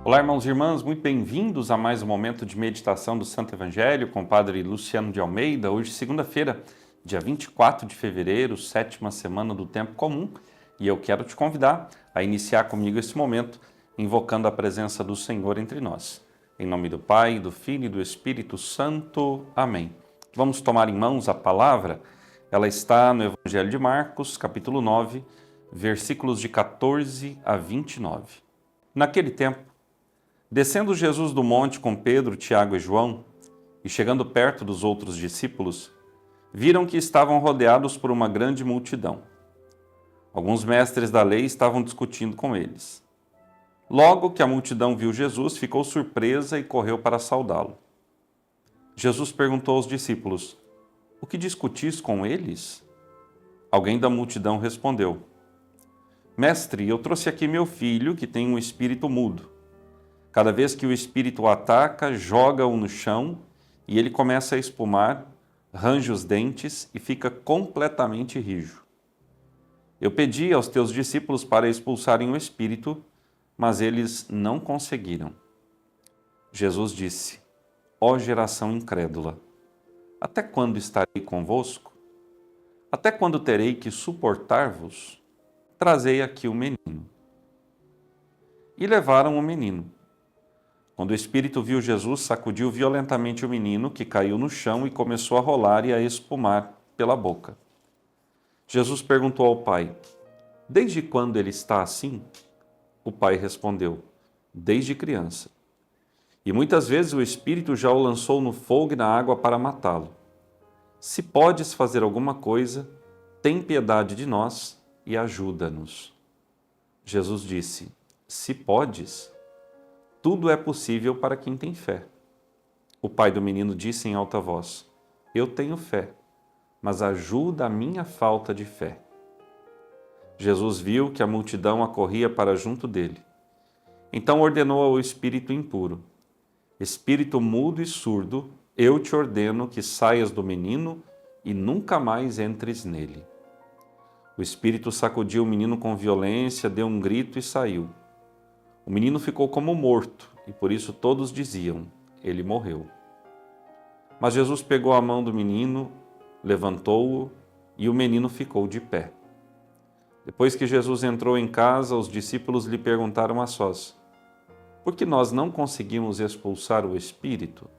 Olá, irmãos e irmãs, muito bem-vindos a mais um momento de meditação do Santo Evangelho com o Padre Luciano de Almeida. Hoje, segunda-feira, dia 24 de fevereiro, sétima semana do Tempo Comum, e eu quero te convidar a iniciar comigo esse momento, invocando a presença do Senhor entre nós. Em nome do Pai, do Filho e do Espírito Santo. Amém. Vamos tomar em mãos a palavra. Ela está no Evangelho de Marcos, capítulo 9, versículos de 14 a 29. Naquele tempo, descendo Jesus do monte com Pedro, Tiago e João, e chegando perto dos outros discípulos, viram que estavam rodeados por uma grande multidão. Alguns mestres da lei estavam discutindo com eles. Logo que a multidão viu Jesus, ficou surpresa e correu para saudá-lo. Jesus perguntou aos discípulos: "O que discutis com eles?" Alguém da multidão respondeu: "Mestre, eu trouxe aqui meu filho, que tem um espírito mudo. Cada vez que o espírito o ataca, joga-o no chão e ele começa a espumar, range os dentes e fica completamente rijo. Eu pedi aos teus discípulos para expulsarem o espírito, mas eles não conseguiram." Jesus disse: "Ó geração incrédula, até quando estarei convosco? Até quando terei que suportar-vos? Trazei aqui o menino." E levaram o menino. Quando o espírito viu Jesus, sacudiu violentamente o menino, que caiu no chão e começou a rolar e a espumar pela boca. Jesus perguntou ao pai: "Desde quando ele está assim?" O pai respondeu: "Desde criança. E muitas vezes o espírito já o lançou no fogo e na água para matá-lo. Se podes fazer alguma coisa, tem piedade de nós e ajuda-nos." Jesus disse: "Se podes, tudo é possível para quem tem fé." O pai do menino disse em alta voz: "Eu tenho fé, mas ajuda a minha falta de fé." Jesus viu que a multidão acorria para junto dele. Então ordenou ao espírito impuro: "Espírito mudo e surdo, eu te ordeno que saias do menino e nunca mais entres nele." O espírito sacudiu o menino com violência, deu um grito e saiu. O menino ficou como morto, e por isso todos diziam: "Ele morreu." Mas Jesus pegou a mão do menino, levantou-o, e o menino ficou de pé. Depois que Jesus entrou em casa, os discípulos lhe perguntaram a sós: "Por que nós não conseguimos expulsar o espírito?"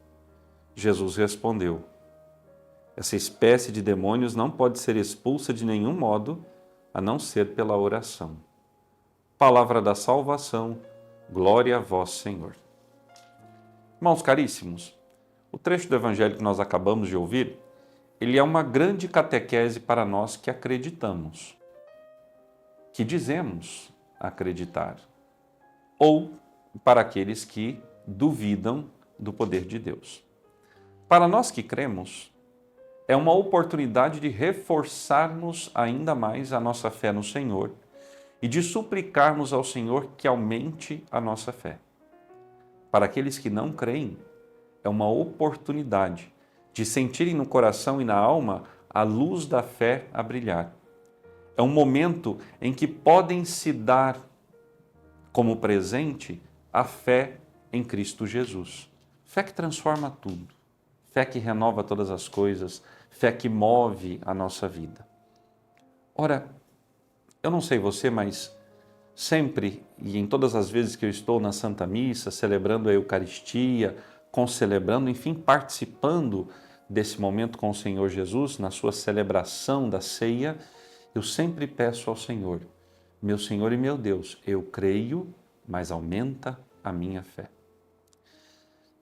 Jesus respondeu: "Essa espécie de demônios não pode ser expulsa de nenhum modo, a não ser pela oração." Palavra da salvação. Glória a vós, Senhor. Irmãos caríssimos, o trecho do Evangelho que nós acabamos de ouvir, ele é uma grande catequese para nós que acreditamos, que dizemos acreditar, ou para aqueles que duvidam do poder de Deus. Para nós que cremos, é uma oportunidade de reforçarmos ainda mais a nossa fé no Senhor e de suplicarmos ao Senhor que aumente a nossa fé. Para aqueles que não creem, é uma oportunidade de sentirem no coração e na alma a luz da fé a brilhar. É um momento em que podem se dar como presente a fé em Cristo Jesus. Fé que transforma tudo, fé que renova todas as coisas, fé que move a nossa vida. Ora, eu não sei você, mas sempre e em todas as vezes que eu estou na Santa Missa, celebrando a Eucaristia, concelebrando, enfim, participando desse momento com o Senhor Jesus, na sua celebração da ceia, eu sempre peço ao Senhor: "Meu Senhor e meu Deus, eu creio, mas aumenta a minha fé."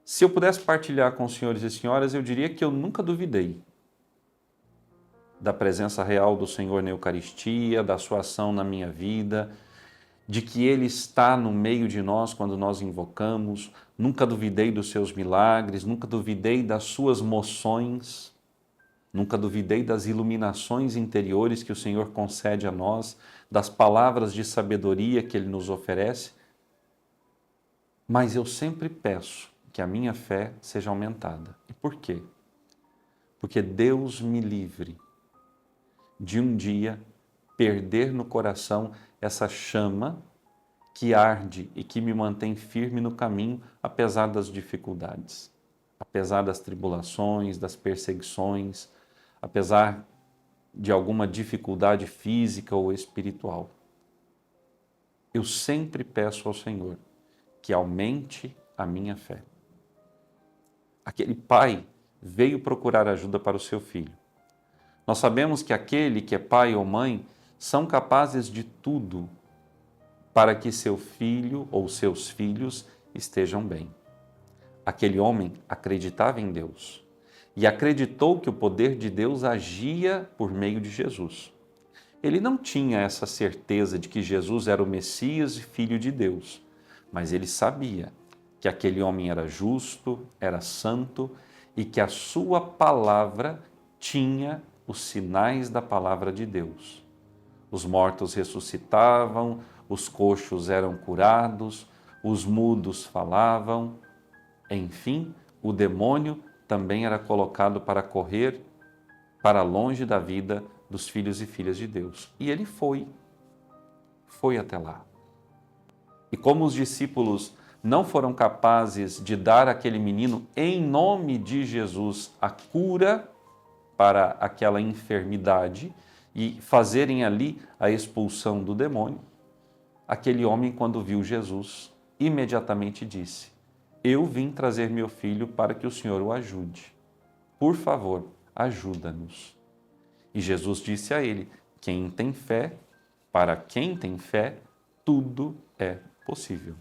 Se eu pudesse partilhar com os senhores e senhoras, eu diria que eu nunca duvidei da presença real do Senhor na Eucaristia, da sua ação na minha vida, de que Ele está no meio de nós quando nós invocamos. Nunca duvidei dos seus milagres, nunca duvidei das suas moções, nunca duvidei das iluminações interiores que o Senhor concede a nós, das palavras de sabedoria que Ele nos oferece. Mas eu sempre peço que a minha fé seja aumentada. E por quê? Porque Deus me livre de um dia perder no coração essa chama que arde e que me mantém firme no caminho, apesar das dificuldades, apesar das tribulações, das perseguições, apesar de alguma dificuldade física ou espiritual. Eu sempre peço ao Senhor que aumente a minha fé. Aquele pai veio procurar ajuda para o seu filho. Nós sabemos que aquele que é pai ou mãe são capazes de tudo para que seu filho ou seus filhos estejam bem. Aquele homem acreditava em Deus e acreditou que o poder de Deus agia por meio de Jesus. Ele não tinha essa certeza de que Jesus era o Messias e Filho de Deus, mas ele sabia que aquele homem era justo, era santo e que a sua palavra tinha os sinais da palavra de Deus. Os mortos ressuscitavam, os coxos eram curados, os mudos falavam. Enfim, o demônio também era colocado para correr para longe da vida dos filhos e filhas de Deus. E ele foi até lá. E como os discípulos não foram capazes de dar àquele menino, em nome de Jesus, a cura para aquela enfermidade e fazerem ali a expulsão do demônio, aquele homem, quando viu Jesus, imediatamente disse: eu vim trazer meu filho para que o Senhor o ajude. Por favor, ajuda-nos. E Jesus disse a ele: quem tem fé, para quem tem fé, tudo é possível.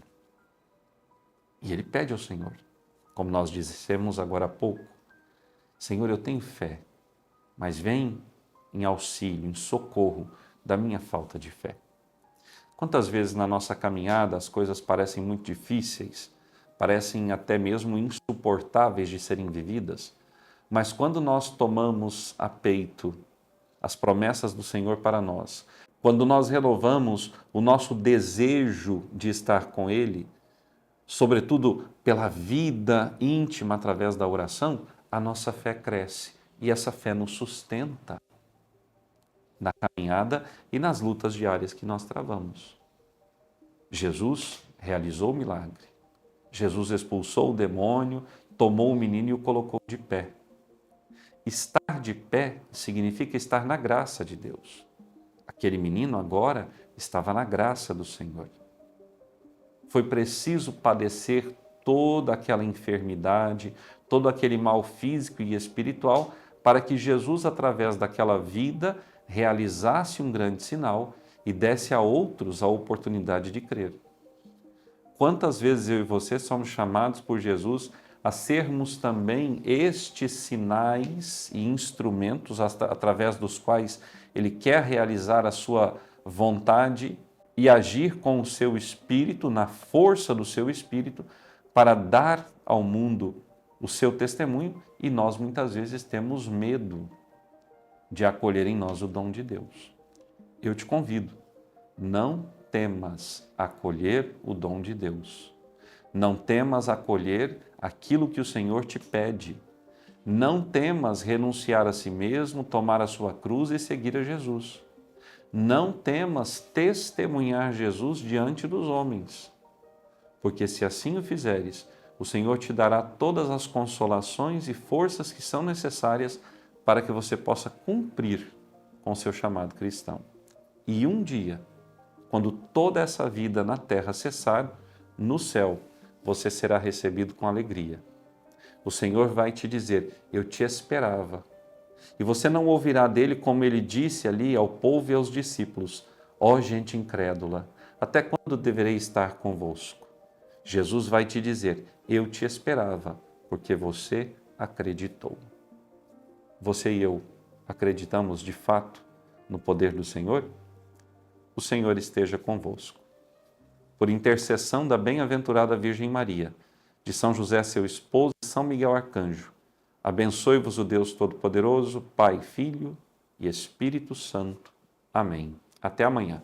E ele pede ao Senhor, como nós dissemos agora há pouco: Senhor, eu tenho fé, mas vem em auxílio, em socorro da minha falta de fé. Quantas vezes na nossa caminhada as coisas parecem muito difíceis, parecem até mesmo insuportáveis de serem vividas, mas quando nós tomamos a peito as promessas do Senhor para nós, quando nós renovamos o nosso desejo de estar com Ele, sobretudo pela vida íntima através da oração, a nossa fé cresce e essa fé nos sustenta na caminhada e nas lutas diárias que nós travamos. Jesus realizou o milagre. Jesus expulsou o demônio, tomou o menino e o colocou de pé. Estar de pé significa estar na graça de Deus. Aquele menino agora estava na graça do Senhor. Foi preciso padecer toda aquela enfermidade, todo aquele mal físico e espiritual, para que Jesus, através daquela vida, realizasse um grande sinal e desse a outros a oportunidade de crer. Quantas vezes eu e você somos chamados por Jesus a sermos também estes sinais e instrumentos através dos quais Ele quer realizar a sua vontade e agir com o seu Espírito, na força do seu Espírito, para dar ao mundo o seu testemunho, e nós muitas vezes temos medo de acolher em nós o dom de Deus. Eu te convido, não temas acolher o dom de Deus. Não temas acolher aquilo que o Senhor te pede. Não temas renunciar a si mesmo, tomar a sua cruz e seguir a Jesus. Não temas testemunhar Jesus diante dos homens, porque se assim o fizeres, o Senhor te dará todas as consolações e forças que são necessárias para que você possa cumprir com seu chamado cristão. E um dia, quando toda essa vida na terra cessar, no céu você será recebido com alegria. O Senhor vai te dizer: eu te esperava. E você não ouvirá dele como ele disse ali ao povo e aos discípulos: ó gente incrédula, até quando deverei estar convosco? Jesus vai te dizer: eu te esperava, porque você acreditou. Você e eu acreditamos de fato no poder do Senhor? O Senhor esteja convosco. Por intercessão da bem-aventurada Virgem Maria, de São José, seu esposo, e São Miguel Arcanjo, abençoe-vos o Deus Todo-Poderoso, Pai, Filho e Espírito Santo. Amém. Até amanhã.